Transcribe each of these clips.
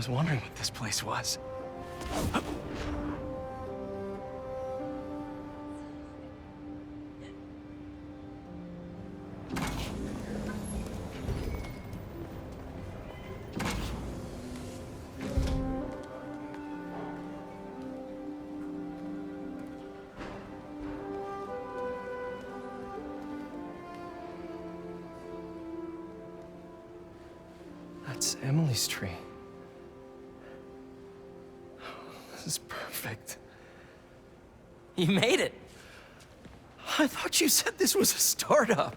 was wondering what this place was. That's Emily's tree. This is perfect. You made it! I thought you said this was a startup.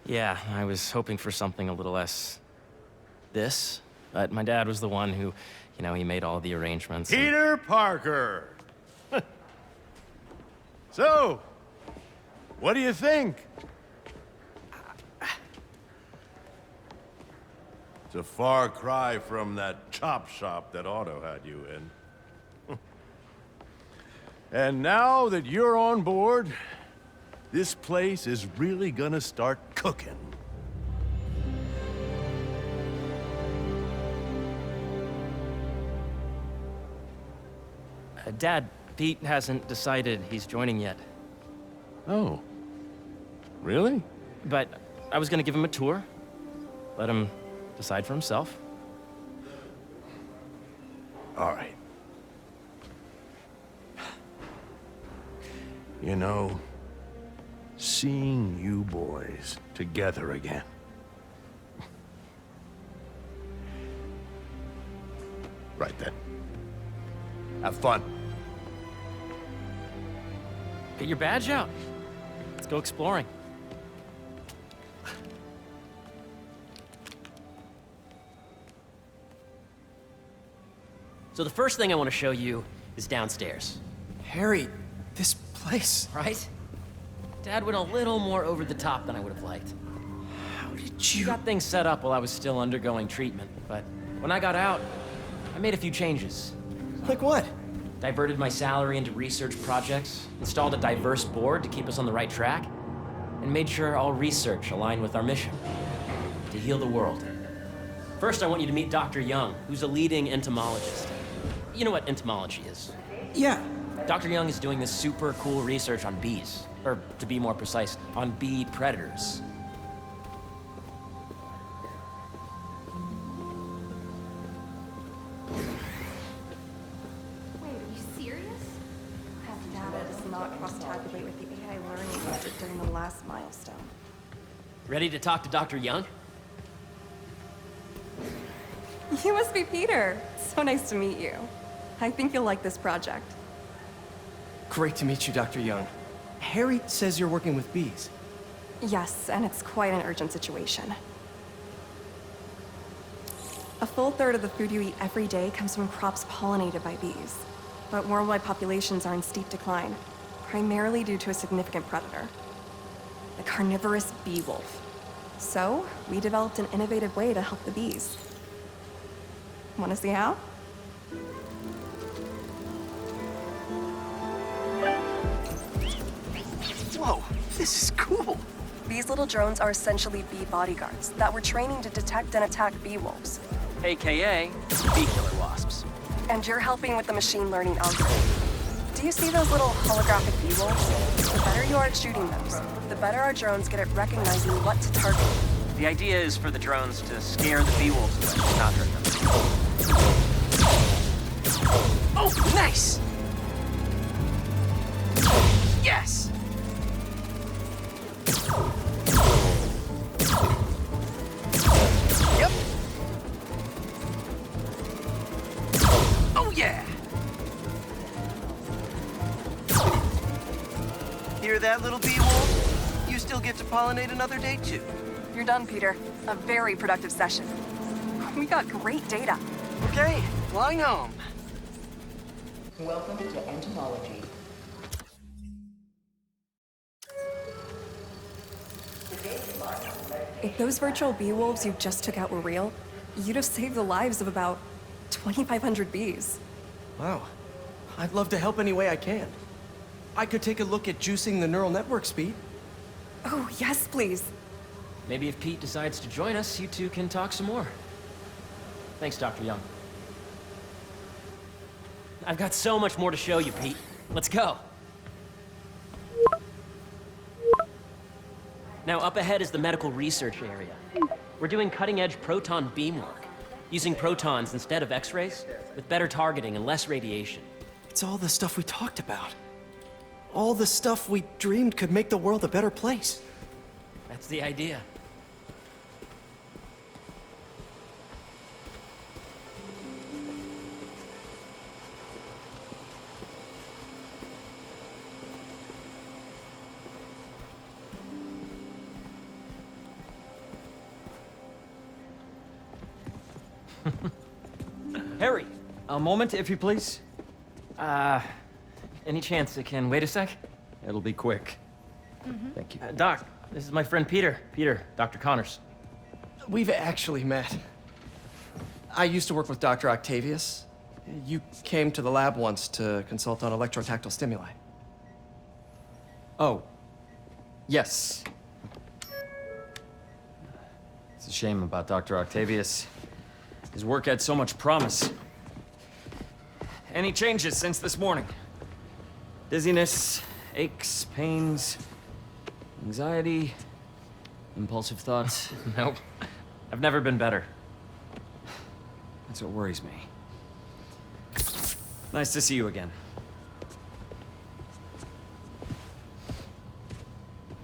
Yeah, I was hoping for something a little less... this. But my dad was the one who, he made all the arrangements. Peter Parker! So, what do you think? It's a far cry from that chop shop that Otto had you in. And now that you're on board, this place is really gonna start cooking. Dad, Pete hasn't decided he's joining yet. Oh. Really? But I was gonna give him a tour. Let him decide for himself. All right. You know, seeing you boys together again. Right then. Have fun. Get your badge out. Let's go exploring. So the first thing I want to show you is downstairs. Harry, this place. Right? Dad went a little more over the top than I would have liked. How did He you... got things set up while I was still undergoing treatment, but when I got out, I made a few changes. Like what? Diverted my salary into research projects, installed a diverse board to keep us on the right track, and made sure all research aligned with our mission, to heal the world. First, I want you to meet Dr. Young, who's a leading entomologist. You know what entomology is? Yeah. Dr. Young is doing this super cool research on bees, or to be more precise, on bee predators. Wait, are you serious? That data does not cross-tabulate with the AI learning budget during the last milestone. Ready to talk to Dr. Young? You must be Peter. So nice to meet you. I think you'll like this project. Great to meet you, Dr. Young. Harry says you're working with bees. Yes, and it's quite an urgent situation. A full third of the food you eat every day comes from crops pollinated by bees. But worldwide populations are in steep decline, primarily due to a significant predator, the carnivorous bee wolf. So, we developed an innovative way to help the bees. Want to see how? Whoa, this is cool. These little drones are essentially bee bodyguards that we're training to detect and attack bee wolves. AKA bee killer wasps. And you're helping with the machine learning algorithm. Do you see those little holographic bee wolves? The better you are at shooting those, the better our drones get at recognizing what to target. The idea is for the drones to scare the bee wolves away, not hurt them. Oh, nice! Yes! Yep. Oh, yeah! Hear that, little bee wolf? You still get to pollinate another day, too. You're done, Peter. A very productive session. We got great data. Okay, flying home. Welcome to entomology. If those virtual bee wolves you just took out were real, you'd have saved the lives of about 2,500 bees. Wow. I'd love to help any way I can. I could take a look at juicing the neural network speed. Oh, yes, please. Maybe if Pete decides to join us, you two can talk some more. Thanks, Dr. Young. I've got so much more to show you, Pete. Let's go. Now, up ahead is the medical research area. We're doing cutting-edge proton beam work, using protons instead of X-rays, with better targeting and less radiation. It's all the stuff we talked about. All the stuff we dreamed could make the world a better place. That's the idea. Harry, A moment, if you please. any chance it can wait a sec? It'll be quick. Thank you. Doc, this is my friend Peter. Peter, Dr. Connors. We've actually met. I used to work with Dr. Octavius. You came to the lab once to consult on electrotactile stimuli. Oh. Yes. It's a shame about Dr. Octavius. His work had so much promise. Any changes since this morning? Dizziness, aches, pains, anxiety, impulsive thoughts. Nope. I've never been better. That's what worries me. Nice to see you again.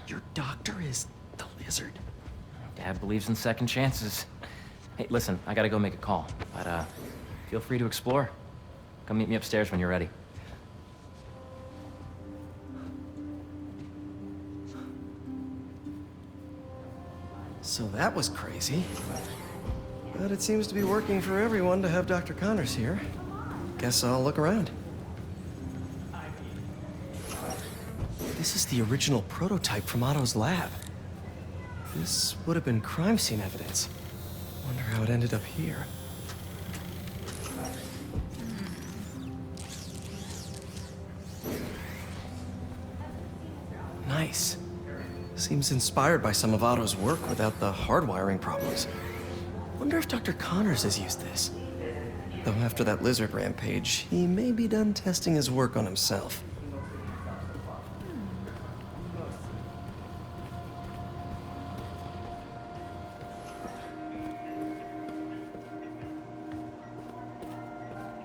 Your doctor is the lizard. Dad believes in second chances. Hey, listen, I gotta go make a call, but feel free to explore. Come meet me upstairs when you're ready. So that was crazy. But it seems to be working for everyone to have Dr. Connors here. Guess I'll look around. This is the original prototype from Otto's lab. This would have been crime scene evidence. Wonder how it ended up here. Nice. Seems inspired by some of Otto's work without the hardwiring problems. Wonder if Dr. Connors has used this. Though after that lizard rampage, he may be done testing his work on himself.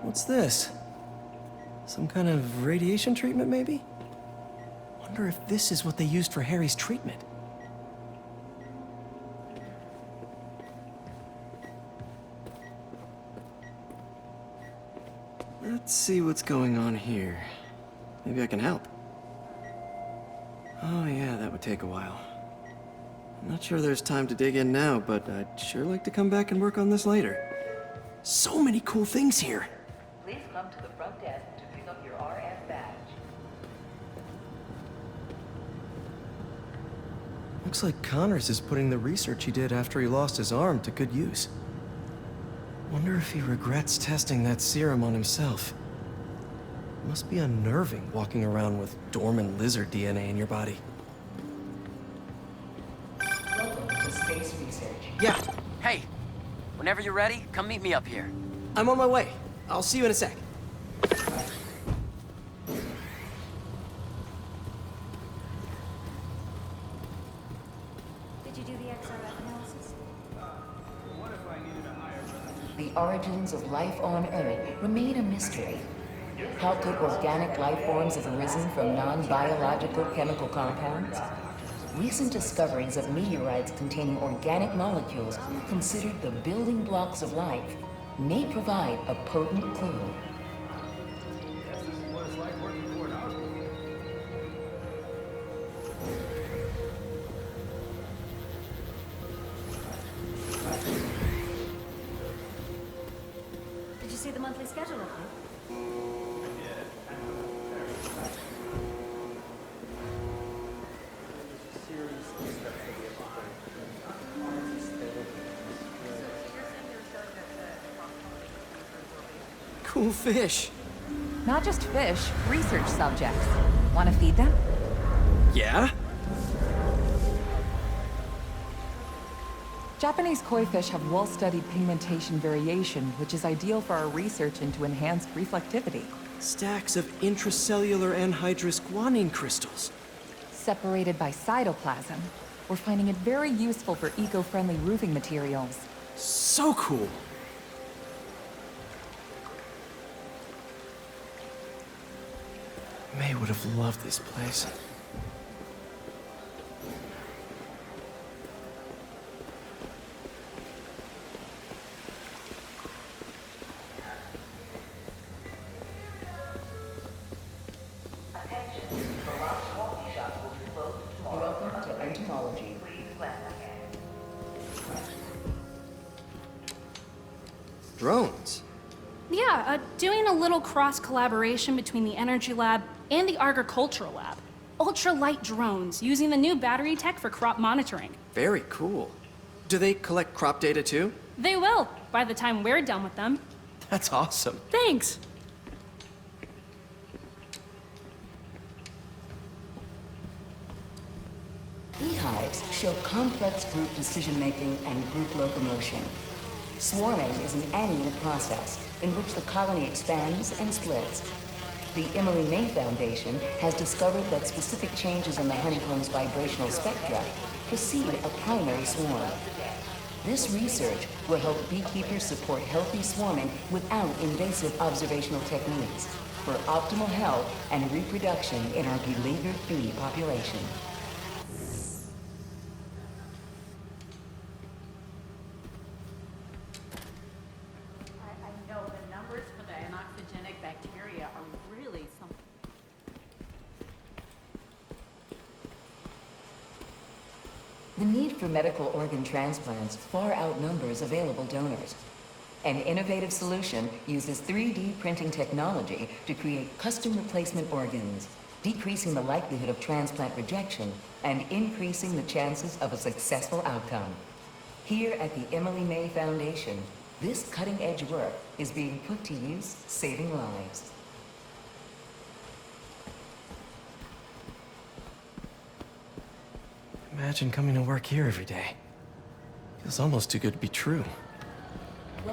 What's this? Some kind of radiation treatment, maybe? Wonder if this is what they used for Harry's treatment. Let's see what's going on here. Maybe I can help. Oh yeah, that would take a while. I'm not sure there's time to dig in now, but I'd sure like to come back and work on this later. So many cool things here. Please come to the front desk to pick up your RF badge. Looks like Connors is putting the research he did after he lost his arm to good use. Wonder if he regrets testing that serum on himself. Must be unnerving walking around with dormant lizard DNA in your body. Welcome to Space Research. Yeah, Hey, whenever you're ready, come meet me up here. I'm on my way. I'll see you in a sec. Did you do the XRF analysis? The origins of life on Earth remain a mystery. How could organic life forms have arisen from non-biological chemical compounds? Recent discoveries of meteorites containing organic molecules considered the building blocks of life may provide a potent clue. Did you see the monthly schedule update? Cool fish. Not just fish, research subjects. Want to feed them? Yeah? Japanese koi fish have well-studied pigmentation variation, which is ideal for our research into enhanced reflectivity. Stacks of intracellular anhydrous guanine crystals. Separated by cytoplasm. We're finding it very useful for eco-friendly roofing materials. So cool. May would have loved this place. Welcome to entomology. Drones? Yeah, doing a little cross-collaboration between the Energy Lab and the Agricultural Lab. Ultralight drones, using the new battery tech for crop monitoring. Very cool. Do they collect crop data too? They will, by the time we're done with them. That's awesome. Thanks! Beehives show complex group decision-making and group locomotion. Swarming is an annual process in which the colony expands and splits. The Emily May Foundation has discovered that specific changes in the honeycomb's vibrational spectra precede a primary swarm. This research will help beekeepers support healthy swarming without invasive observational techniques for optimal health and reproduction in our beleaguered bee population. I know the numbers for the anoxygenic bacteria are really something. The need for medical organ transplants far outnumbers available donors. An innovative solution uses 3D printing technology to create custom replacement organs, decreasing the likelihood of transplant rejection and increasing the chances of a successful outcome. Here at the Emily May Foundation, this cutting-edge work is being put to use, saving lives. Imagine coming to work here every day. Feels almost too good to be true.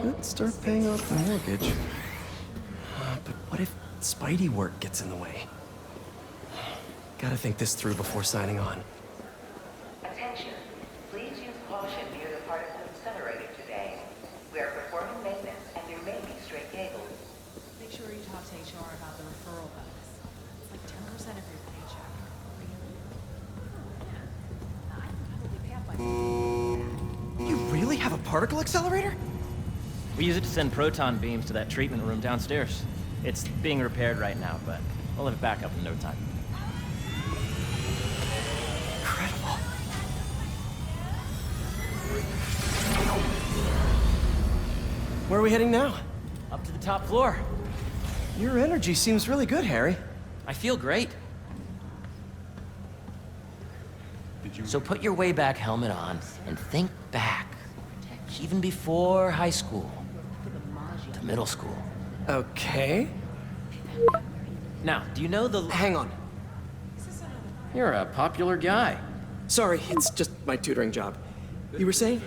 Let's start paying off the mortgage. But what if Spidey work gets in the way? Gotta think this through before signing on. Attention. Please use caution near the particle incinerator today. We are performing maintenance and there may be stray cables. Make sure you talk to HR about the referral bonus. It's like 10% of your paycheck. Yeah. I can probably pay off my... You really have a particle accelerator? We use it to send proton beams to that treatment room downstairs. It's being repaired right now, but we'll have it back up in no time. Incredible. Where are we heading now? Up to the top floor. Your energy seems really good, Harry. I feel great. So put your Wayback Helmet on and think back. Even before high school. To middle school. Okay. Now, do you know the... Hang on. You're a popular guy. Sorry, it's just my tutoring job. You were saying?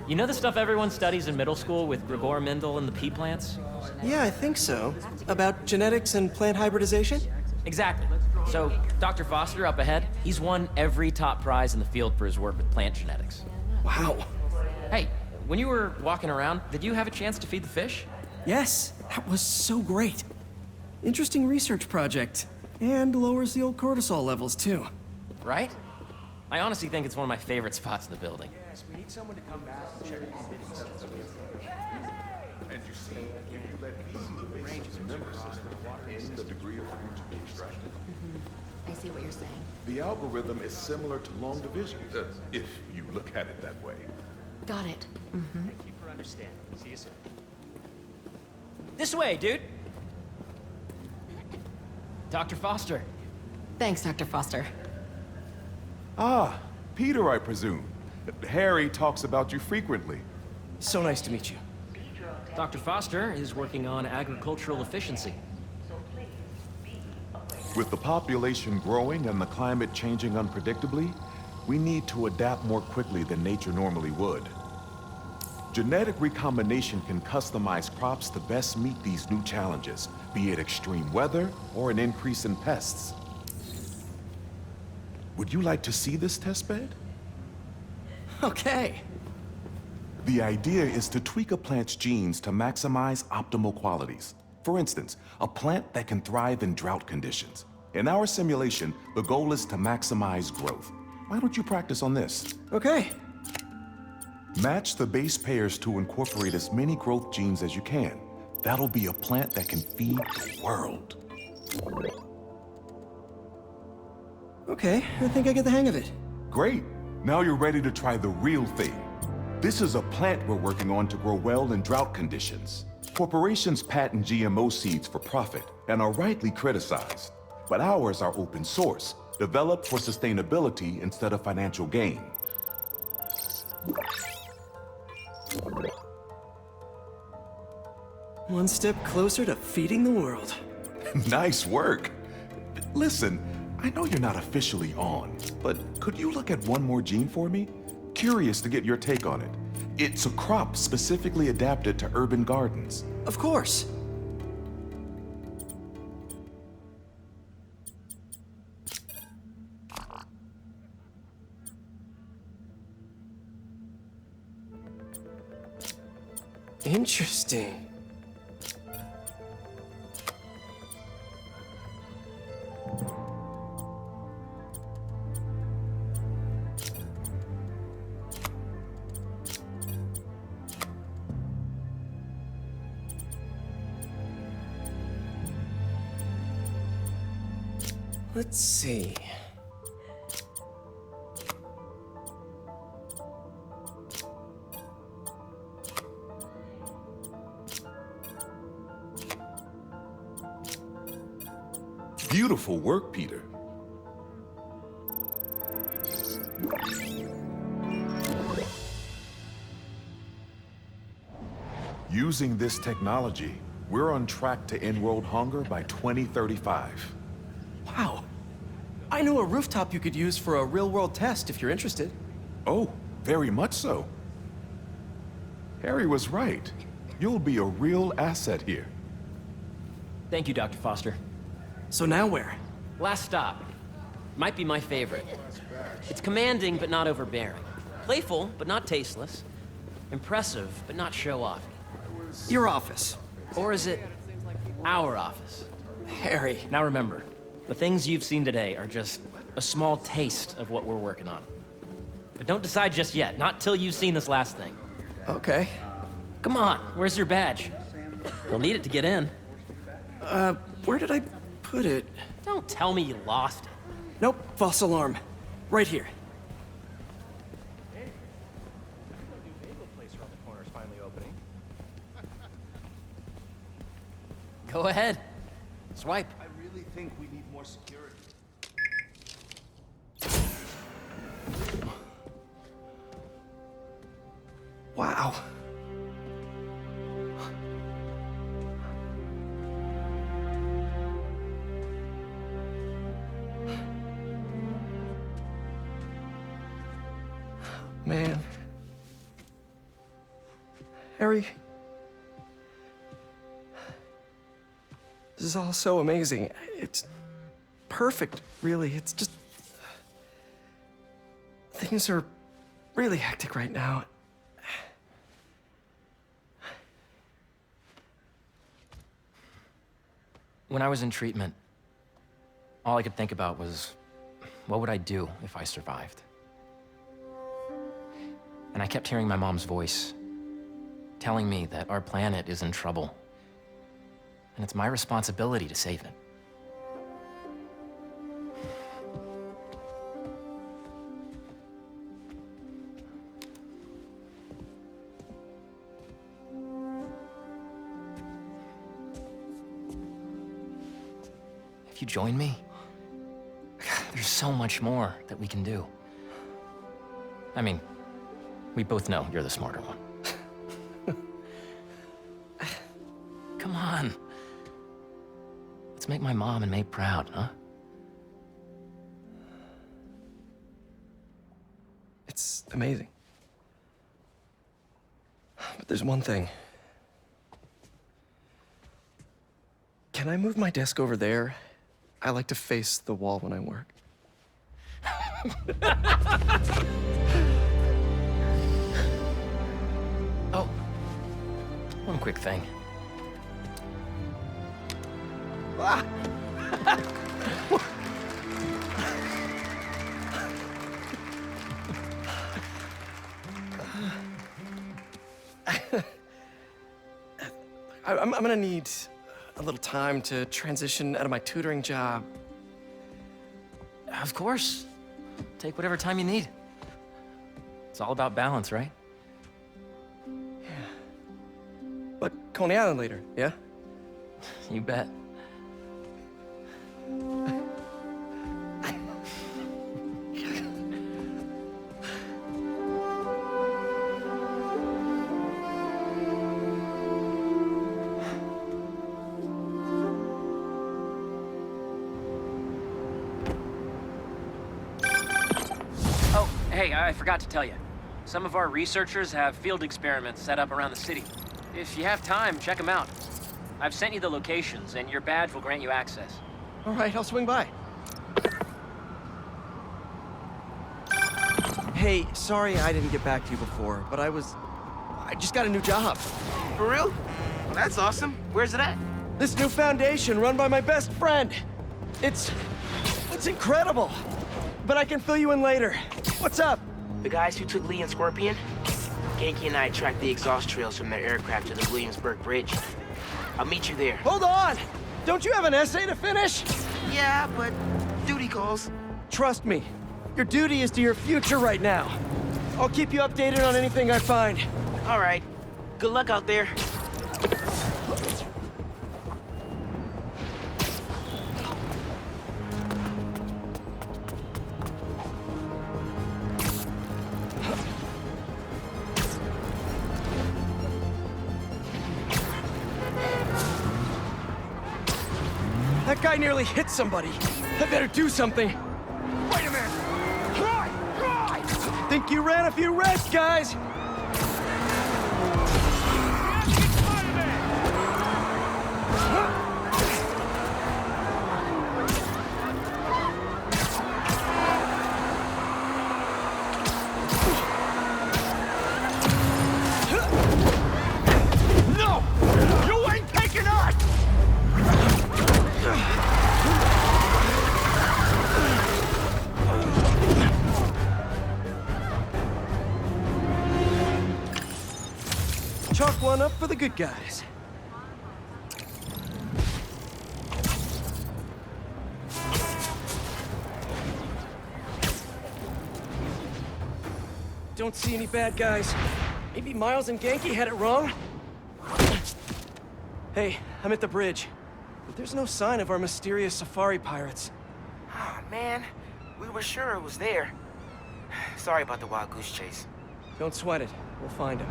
You know the stuff everyone studies in middle school with Gregor Mendel and the pea plants? Yeah, I think so. About genetics and plant hybridization? Exactly. So, Dr. Foster up ahead, he's won every top prize in the field for his work with plant genetics. Wow. Hey, when you were walking around, did you have a chance to feed the fish? Yes, that was so great. Interesting research project. And lowers the old cortisol levels, too. Right? I honestly think it's one of my favorite spots in the building. We need someone to come back and check these bidding systems. And you see, if you let these range of member system in the degree of fruit to be extracted, I see what you're saying. the algorithm is similar to long division, if you look at it that way. Got it. Thank you for understanding. See you soon. This way, dude. Dr. Foster. Thanks, Dr. Foster. Ah, Peter, I presume. Harry talks about you frequently. So nice to meet you. Dr. Foster is working on agricultural efficiency. With the population growing and the climate changing unpredictably, we need to adapt more quickly than nature normally would. Genetic recombination can customize crops to best meet these new challenges, be it extreme weather or an increase in pests. Would you like to see this testbed? Okay. The idea is to tweak a plant's genes to maximize optimal qualities. For instance, a plant that can thrive in drought conditions. In our simulation, the goal is to maximize growth. Why don't you practice on this? Okay. Match the base pairs to incorporate as many growth genes as you can. That'll be a plant that can feed the world. Okay, I think I get the hang of it. Great. Now you're ready to try the real thing. This is a plant we're working on to grow well in drought conditions. Corporations patent GMO seeds for profit and are rightly criticized. But ours are open source, developed for sustainability instead of financial gain. One step closer to feeding the world. Nice work. Listen, I know you're not officially on, but could you look at one more gene for me? Curious to get your take on it. It's a crop specifically adapted to urban gardens. Of course. Interesting. Let's see. Beautiful work, Peter. Using this technology, we're on track to end world hunger by 2035. Wow. I know a rooftop you could use for a real-world test if you're interested. Oh, very much so. Harry was right. You'll be a real asset here. Thank you, Dr. Foster. So now where? Last stop. Might be my favorite. It's commanding, but not overbearing. Playful, but not tasteless. Impressive, but not show-off. Your office. Or is it our office? Harry. Now remember, the things you've seen today are just a small taste of what we're working on. But don't decide just yet, not till you've seen this last thing. Okay. Come on, where's your badge? You'll need it to get in. Where did I put it? Don't tell me you lost it. Nope, false alarm. Right here. Go ahead. Swipe. I really think we need more security. Wow. Man. Harry. This is all so amazing. It's perfect, really. It's just... Things are really hectic right now. When I was in treatment, all I could think about was, what would I do if I survived? And I kept hearing my mom's voice, telling me that our planet is in trouble. And it's my responsibility to save it. If you join me, there's so much more that we can do. I mean, we both know you're the smarter one. Come on. Let's make my mom and May proud, huh? It's amazing. But there's one thing. Can I move my desk over there? I like to face the wall when I work. Oh, one quick thing. Ah! I'm gonna need a little time to transition out of my tutoring job. Of course. Take whatever time you need. It's all about balance, right? But Coney Island later, yeah? You bet. Oh, hey, I forgot to tell you. Some of our researchers have field experiments set up around the city. If you have time, check them out. I've sent you the locations, and your badge will grant you access. All right, I'll swing by. Hey, sorry I didn't get back to you before, but I just got a new job. For real? Well, that's awesome. Where's it at? This new foundation run by my best friend. It's incredible. But I can fill you in later. What's up? The guys who took Lee and Scorpion? Genki and I tracked the exhaust trails from their aircraft to the Williamsburg Bridge. I'll meet you there. Hold on! Don't you have an essay to finish? Yeah, but duty calls. Trust me, your duty is to your future right now. I'll keep you updated on anything I find. All right. Good luck out there. That guy nearly hit somebody. I better do something. Wait a minute! Cry! Think you ran a few reds, guys? No! You ain't taking us! Chalk one up for the good guys. Don't see any bad guys. Maybe Miles and Genki had it wrong? Hey, I'm at the bridge. But there's no sign of our mysterious safari pirates. Oh, man. We were sure it was there. Sorry about the wild goose chase. Don't sweat it. We'll find him.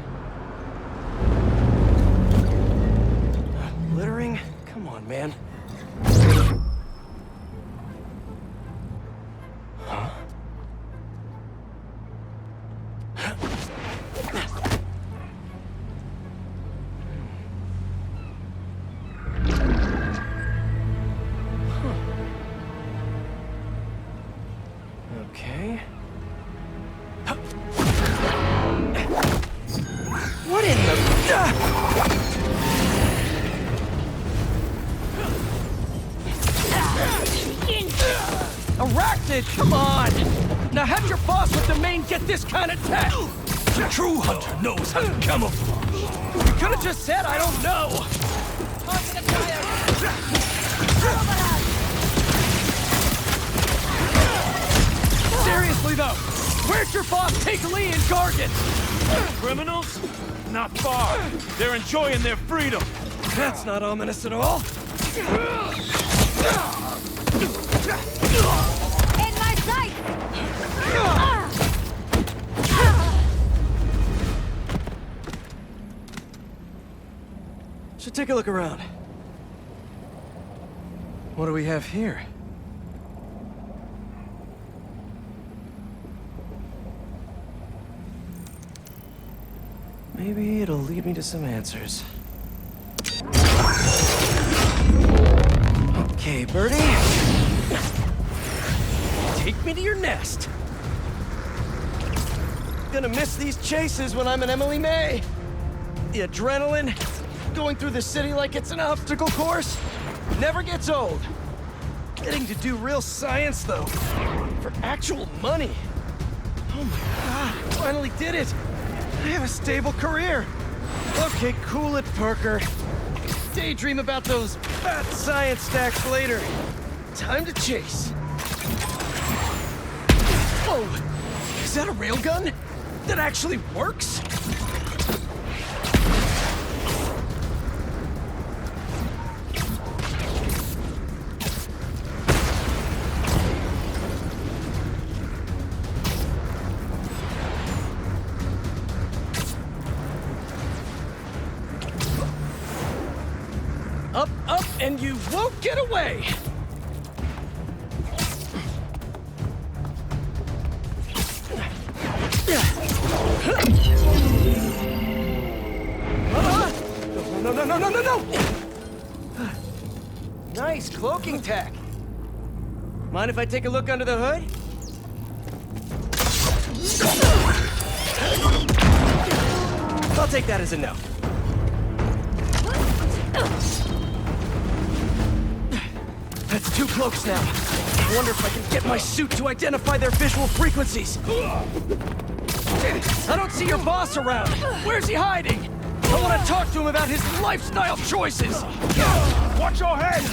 Littering? Come on, man. Huh? Okay. What in the... Arachnid, come on! Now have your boss with the main get this kind of tech! The true hunter knows how to camouflage. You could have just said I don't know! Seriously though, where'd your boss take Lee and Gargan? Criminals? Not far. They're enjoying their freedom. That's not ominous at all. In my sight! Should take a look around. What do we have here? Maybe it'll lead me to some answers. Okay, Birdie. Take me to your nest. Gonna miss these chases when I'm an Emily May. The adrenaline, going through the city like it's an obstacle course, never gets old. Getting to do real science, though, for actual money. Oh my God, finally did it. I have a stable career. Okay, cool it, Parker. Daydream about those fat science stacks later. Time to chase. Whoa! Is that a railgun? That actually works? Up, up, and you won't get away! No! Nice cloaking tech. Mind if I take a look under the hood? I'll take that as a no. That's 2 cloaks now. I wonder if I can get my suit to identify their visual frequencies. I don't see your boss around. Where's he hiding? I want to talk to him about his lifestyle choices. Watch your head!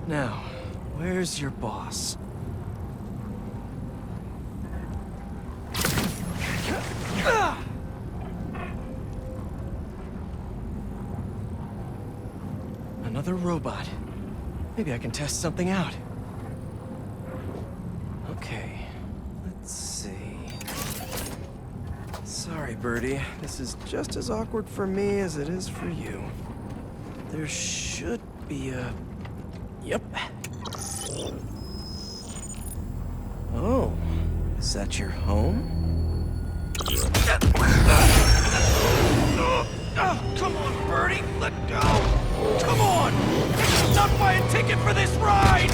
Now, where's your boss? Another robot. Maybe I can test something out. Okay, let's see. Sorry, Birdie. This is just as awkward for me as it is for you. There should be a... Yep. Oh, is that your home? Oh, come on, Birdie! Let go! Come on! Not buy a ticket for this ride!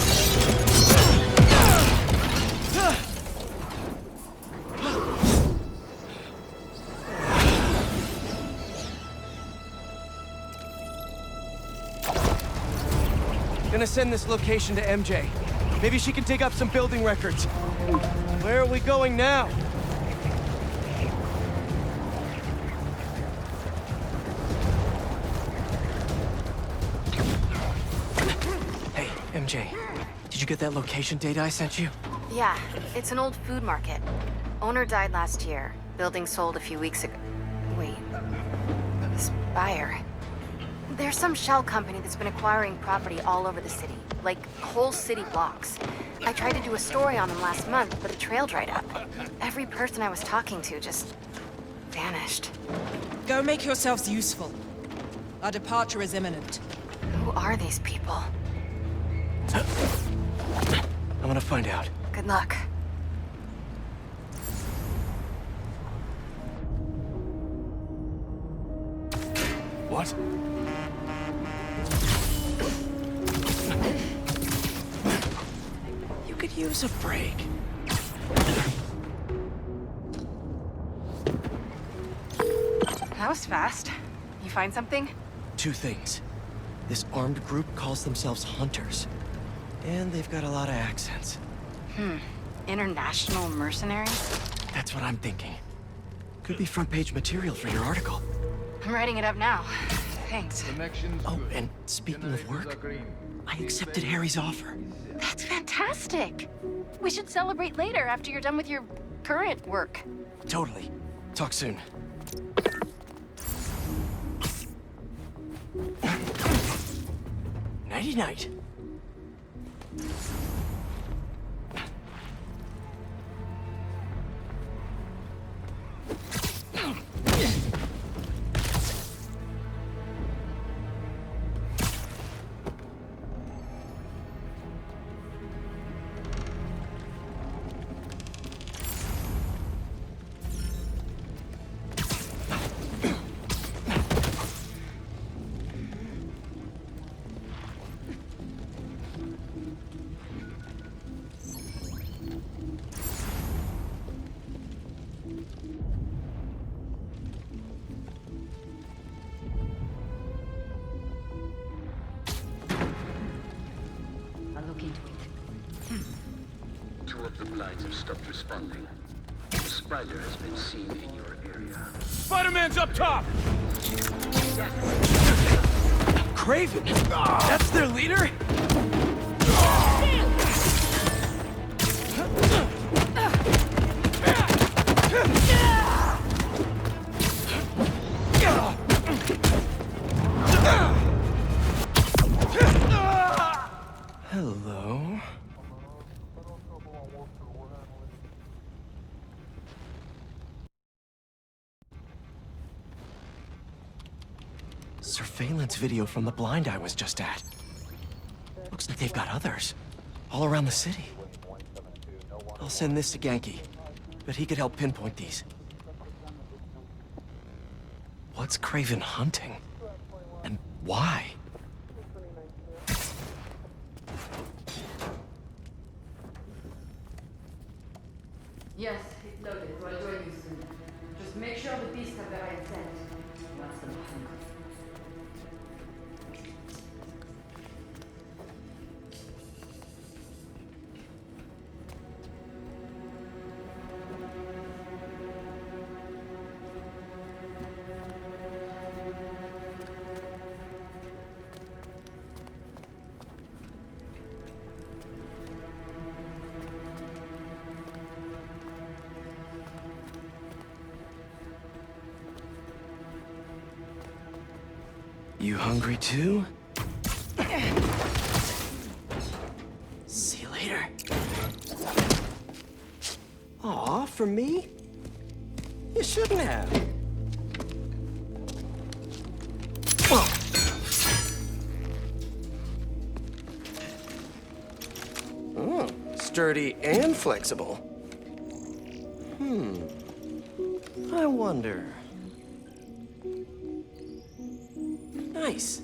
Gonna send this location to MJ. Maybe she can dig up some building records. Where are we going now? Hey, MJ. Did you get that location data I sent you? Yeah, it's an old food market. Owner died last year. Building sold a few weeks ago. Wait. Spire. There's some shell company that's been acquiring property all over the city. Like, whole city blocks. I tried to do a story on them last month, but the trail dried up. Every person I was talking to just... vanished. Go make yourselves useful. Our departure is imminent. Who are these people? I'm gonna find out. Good luck. What? You could use a break. That was fast. You find something? 2 things. This armed group calls themselves Hunters. And they've got a lot of accents. International mercenaries? That's what I'm thinking. Could be front-page material for your article. I'm writing it up now. Thanks. Oh, and speaking of work, I accepted Harry's offer. That's fantastic. We should celebrate later after you're done with your current work. Totally. Talk soon. Nighty-night. stopped responding. The spider has been seen in your area. Spider-Man's up top! Kraven! That's their leader? Hello? Surveillance video from the blind I was just at. Looks like they've got others. All around the city. I'll send this to Genki. But he could help pinpoint these. What's Kraven hunting? And why? Yes, it's loaded. We'll join you soon. Just make sure the beasts have the right scent. Once the hunt. You hungry too? See you later. Aw, for me? You shouldn't have. Oh, sturdy and flexible. I wonder. Nice.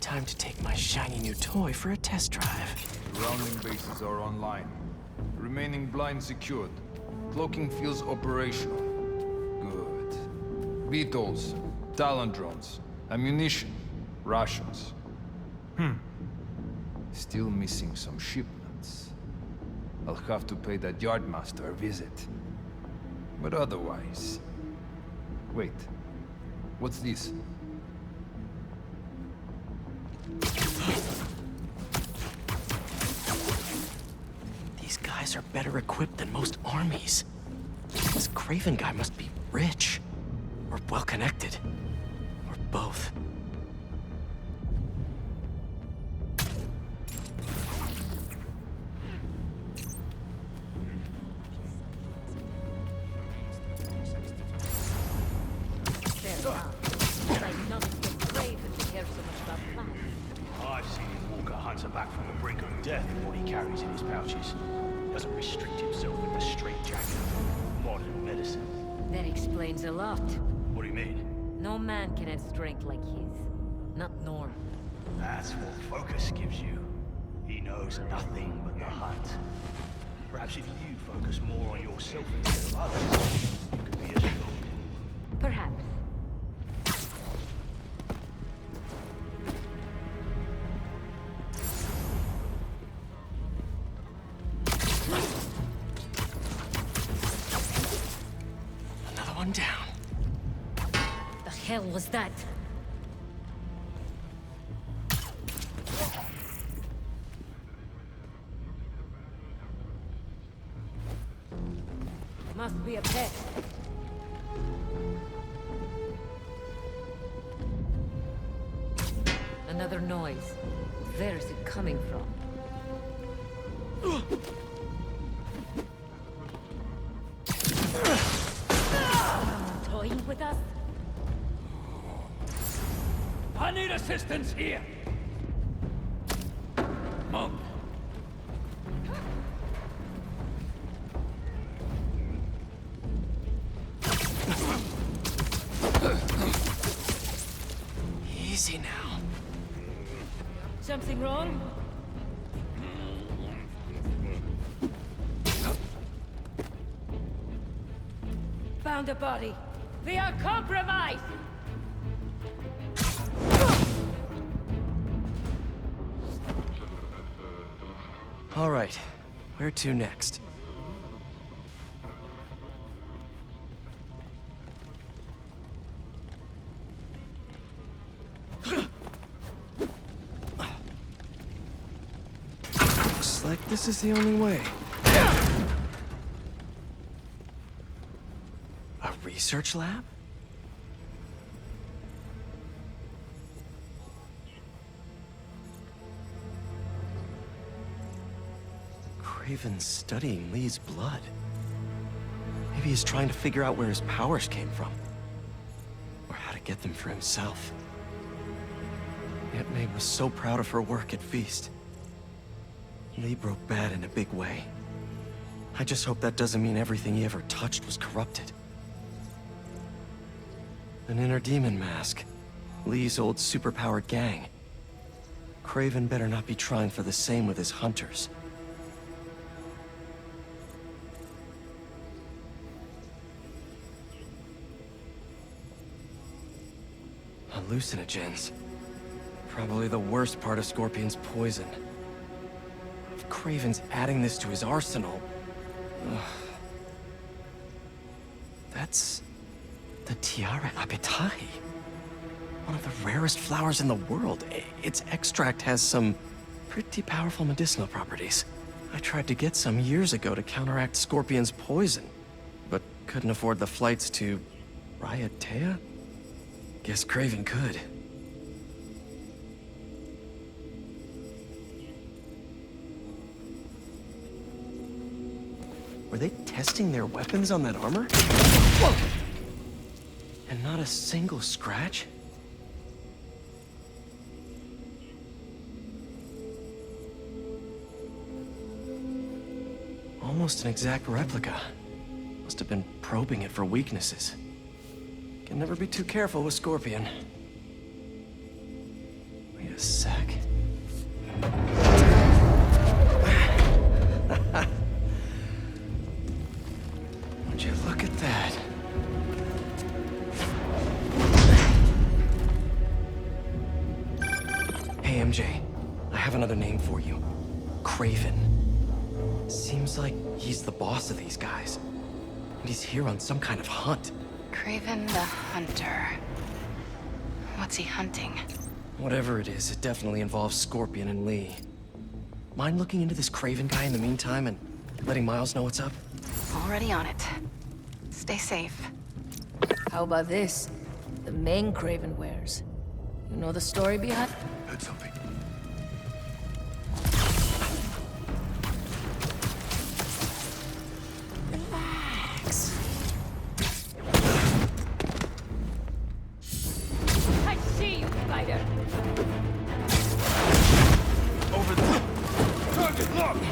Time to take my shiny new toy for a test drive. Surrounding bases are online. Remaining blind secured. Cloaking fields operational. Good. Beetles, Talon drones, ammunition, rations. Still missing some shipments. I'll have to pay that Yardmaster a visit. But otherwise... Wait. What's this? These guys are better equipped than most armies. This Kraven guy must be rich. Or well-connected. Or both. I've seen Walker hunter back from the brink of death with what he carries in his pouches. Doesn't restrict himself with the straitjacket. Modern medicine. That explains a lot. What do you mean? No man can have strength like his. Not normal. That's what Focus gives you. He knows nothing but the hunt. Perhaps if you focus more on yourself instead of others, you could be as strong. Perhaps. Another one down. The hell was that? Must be a pet. Another noise. Where is it coming from? Toying with us? I need assistance here! Monk. Easy now. Something wrong? Found a body. We are compromised! All right, where to next? Looks like this is the only way. A research lab? Kraven's studying Lee's blood. Maybe he's trying to figure out where his powers came from. Or how to get them for himself. Aunt May was so proud of her work at Feast. Lee broke bad in a big way. I just hope that doesn't mean everything he ever touched was corrupted. An inner demon mask. Lee's old superpowered gang. Kraven better not be trying for the same with his hunters. Hallucinogens. Probably the worst part of Scorpion's poison. If Kraven's adding this to his arsenal... Ugh. That's... the Tiara Apitai. One of the rarest flowers in the world. Its extract has some pretty powerful medicinal properties. I tried to get some years ago to counteract Scorpion's poison, but couldn't afford the flights to... Raiatea? Guess Kraven could. Were they testing their weapons on that armor? Whoa! And not a single scratch? Almost an exact replica. Must have been probing it for weaknesses. Can never be too careful with Scorpion. Wait a sec. Would you look at that? Hey, MJ. I have another name for you. Kraven. Seems like he's the boss of these guys. And he's here on some kind of hunt. Kraven the Hunter. What's he hunting? Whatever it is, it definitely involves Scorpion and Lee. Mind looking into this Kraven guy in the meantime and letting Miles know what's up? Already on it. Stay safe. How about this? The main Kraven wears. You know the story behind? Heard something. Relax. I see you, Spider. Over there. Target locked.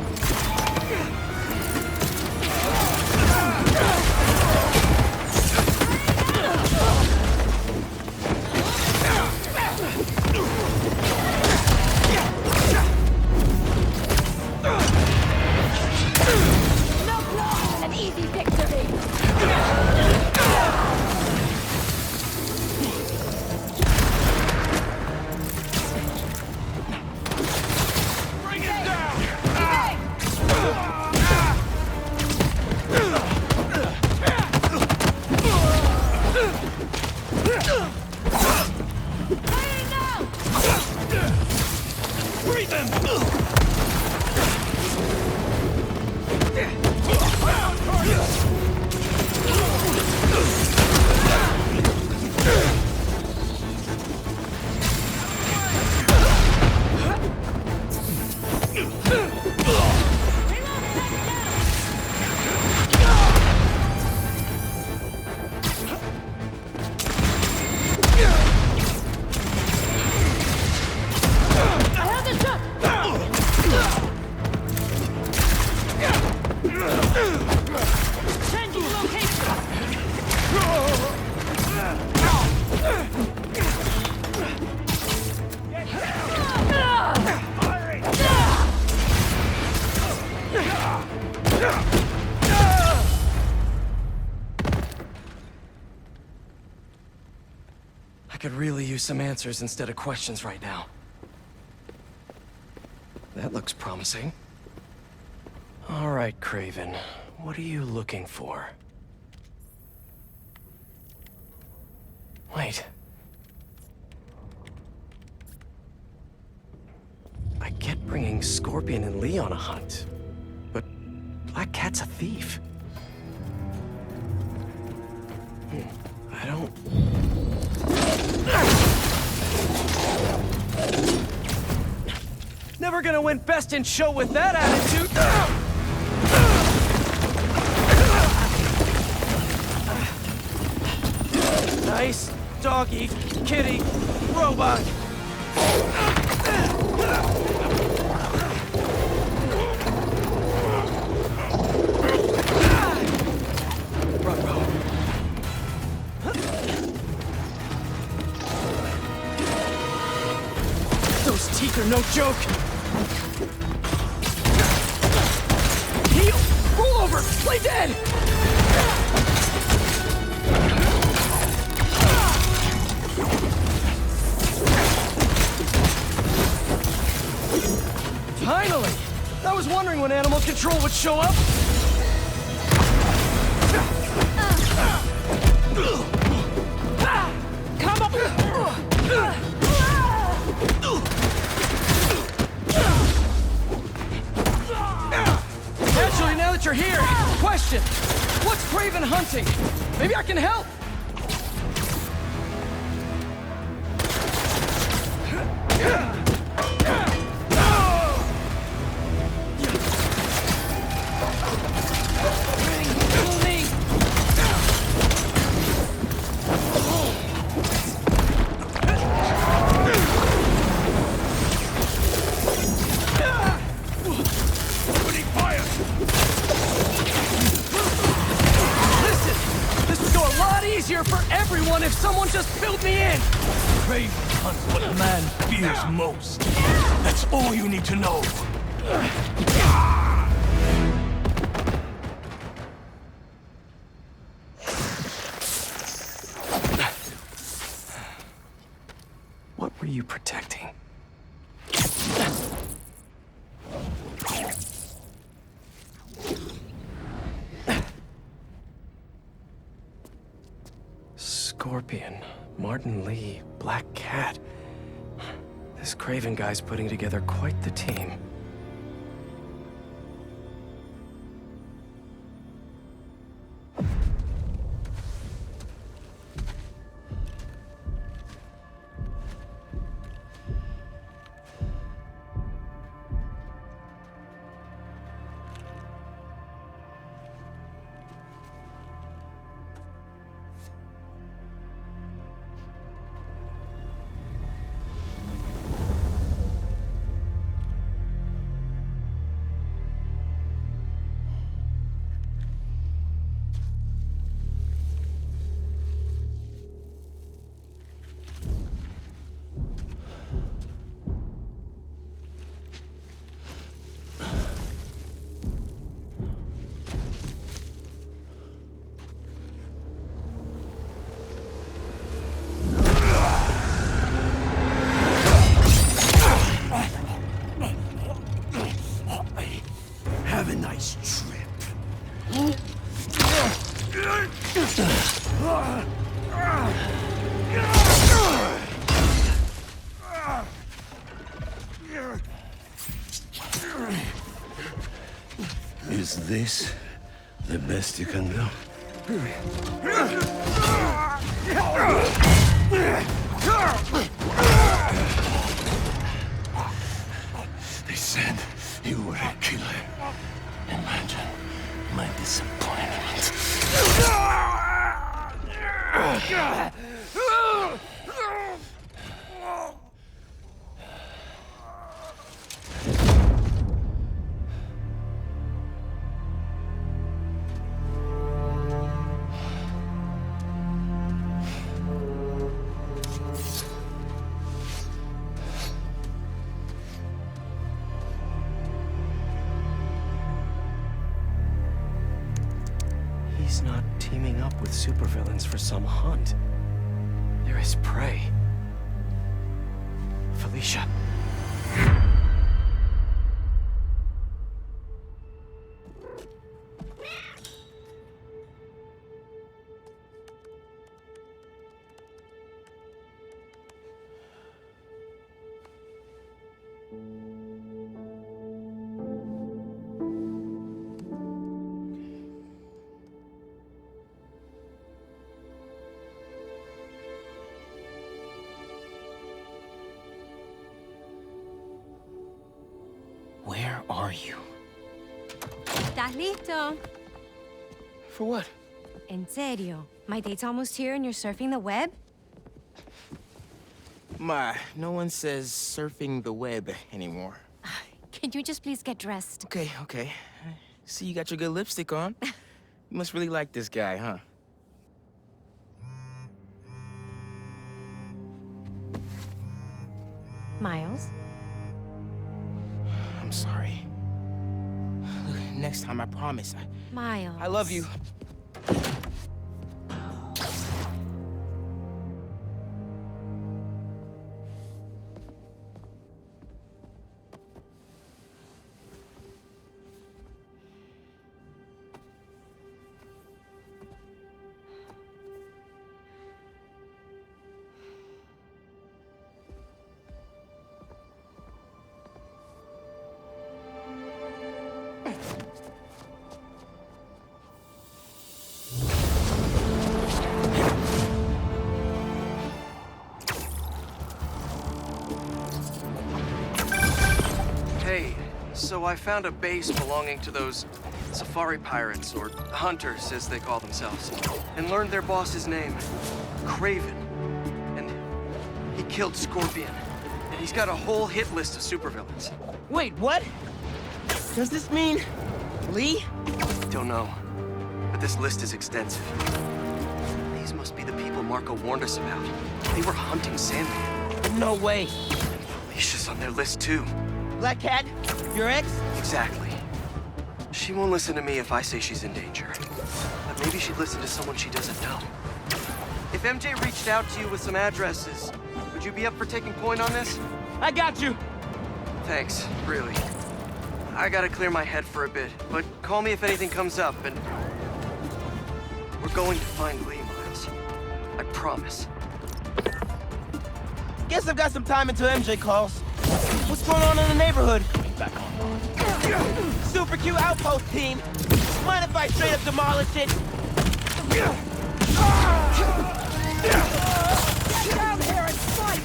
An easy victory. Bring it down. Free them. Changing location. I could really use some answers instead of questions right now. That looks promising. All right, Craven. What are you looking for? Wait. I get bringing Scorpion and Lee on a hunt, but Black Cat's a thief. I don't... Never gonna win Best in Show with that attitude! Nice doggy, kitty, robot! Those teeth are no joke! Heal! Roll over! Play dead! Finally! I was wondering when Animal Control would show up! Come up! Actually, now that you're here, question! What's Craven hunting? Maybe I can help! For everyone if someone just filled me in! Craven hunts what man fears most. That's all you need to know. What were you protecting? Scorpion, Martin Lee, Black Cat. This Craven guy's putting together quite the team. Have a nice trip. Is this the best you can do? They said you were a killer. Imagine my disappointment. He's not teaming up with supervillains for some hunt. They're his prey. Felicia. Where are you? ¿Estás listo? For what? En serio. My date's almost here and you're surfing the web? Ma, no one says surfing the web anymore. Can you just please get dressed? Okay. See, you got your good lipstick on. You must really like this guy, huh? Miles? I'm sorry. Look, next time, I promise. Miles. I love you. Hey, so I found a base belonging to those safari pirates, or hunters as they call themselves, and learned their boss's name, Kraven. And he killed Scorpion. And he's got a whole hit list of supervillains. Wait, what? Does this mean Lee? Don't know, but this list is extensive. These must be the people Marco warned us about. They were hunting Sandman. No way. Felicia's on their list too. Black Cat? Your ex? Exactly. She won't listen to me if I say she's in danger. But maybe she'd listen to someone she doesn't know. If MJ reached out to you with some addresses, would you be up for taking point on this? I got you! Thanks, really. I gotta clear my head for a bit, but call me if anything comes up, and... we're going to find Lee, Miles. I promise. Guess I've got some time until MJ calls. What's going on in the neighborhood? Back on. Super cute outpost team. Mind if I straight up demolish it? Get down here and fight!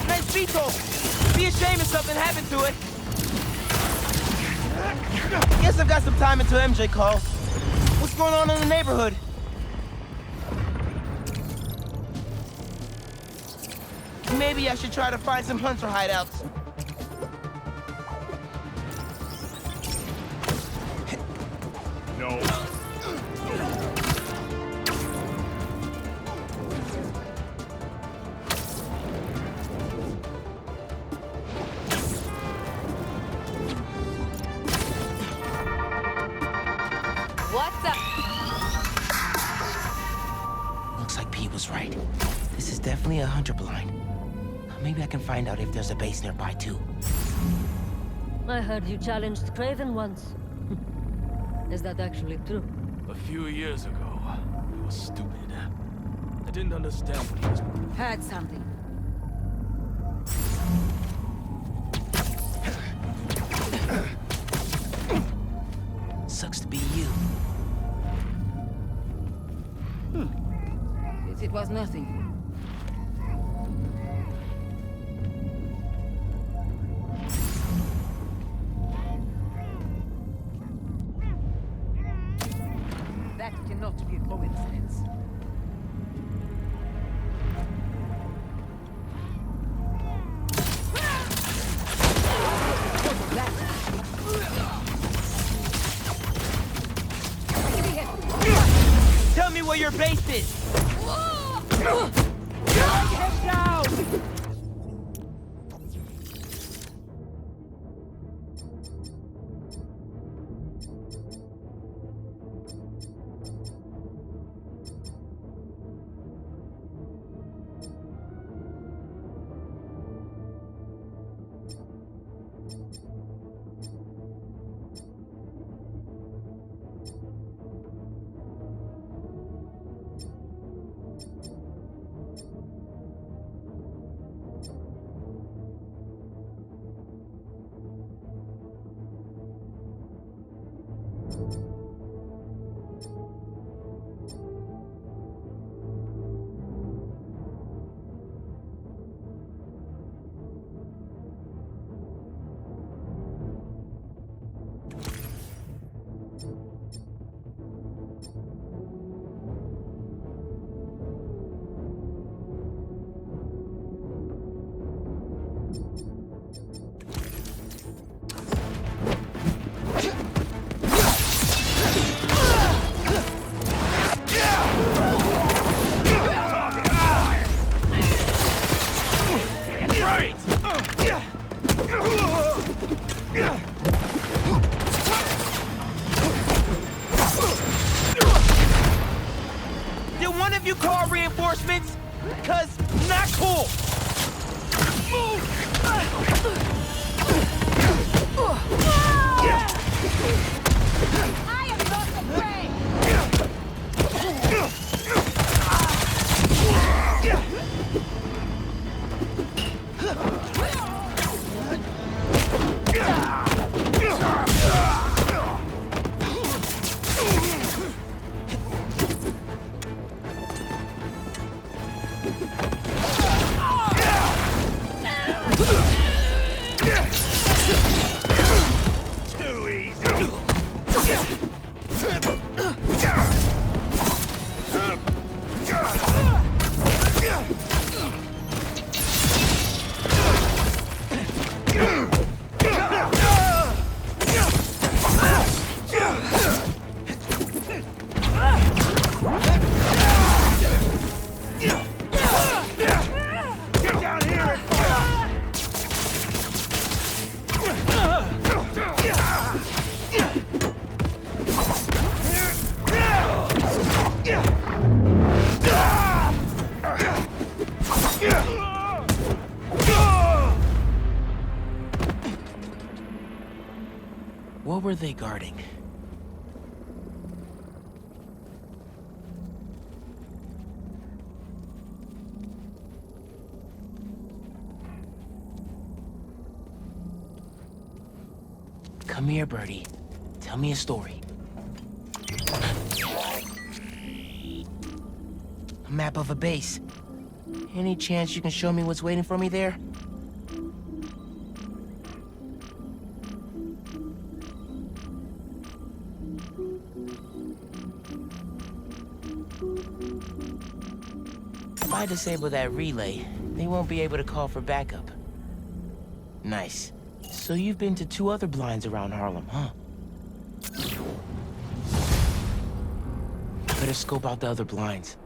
Nice Vito! Be a shame if something happened to it. Guess I've got some time until MJ calls. What's going on in the neighborhood? Maybe I should try to find some hunter hideouts. No. What's up? Looks like Pete was right. This is definitely a hunter blind. Maybe I can find out if there's a base nearby, too. I heard you challenged Kraven once. Is that actually true? A few years ago, I was stupid. I didn't understand what he was doing. Heard something. Sucks to be you. It was nothing. That cannot be a coincidence. Tell me where your base is! Get down! brains! Did one of you call reinforcements? 'Cause not cool! I am not afraid! Too easy. Get down here and fight! What were they guarding? Come here, Birdie. Tell me a story. A map of a base. Any chance you can show me what's waiting for me there? If I disable that relay, they won't be able to call for backup. Nice. So you've been to 2 other blinds around Harlem, huh? Better scope out the other blinds.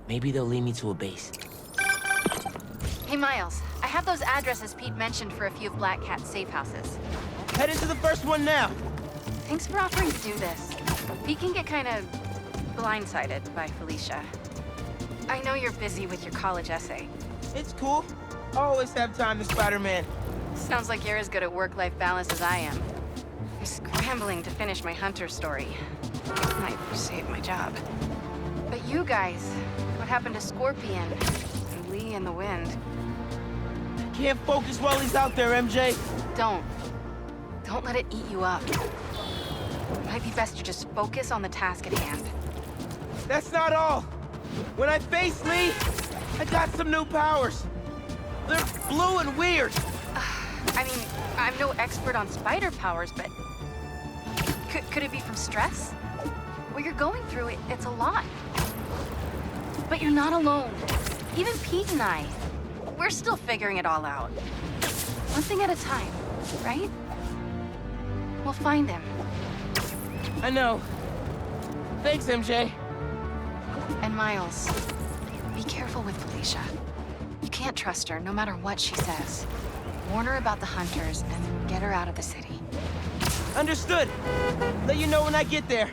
Maybe they'll lead me to a base. Hey, Miles. I have those addresses Pete mentioned for a few of Black Cat's safe houses. Head into the first one now. Thanks for offering to do this. Pete can get kind of blindsided by Felicia. I know you're busy with your college essay. It's cool. Always have time to Spider-Man. Sounds like you're as good at work-life balance as I am. I'm scrambling to finish my Hunter story. It might save my job. But you guys, what happened to Scorpion? And Lee and the Wind? Can't focus while he's out there, MJ. Don't. Don't let it eat you up. It might be best to just focus on the task at hand. That's not all. When I face Lee, I got some new powers. They're blue and weird. I mean, I'm no expert on spider powers, but... Could it be from stress? What you're going through, it's a lot. But you're not alone. Even Pete and I, we're still figuring it all out. One thing at a time, right? We'll find him. I know. Thanks, MJ. And Miles, be careful with Felicia. You can't trust her, no matter what she says. Warn her about the Hunters and get her out of the city. Understood. Let you know when I get there.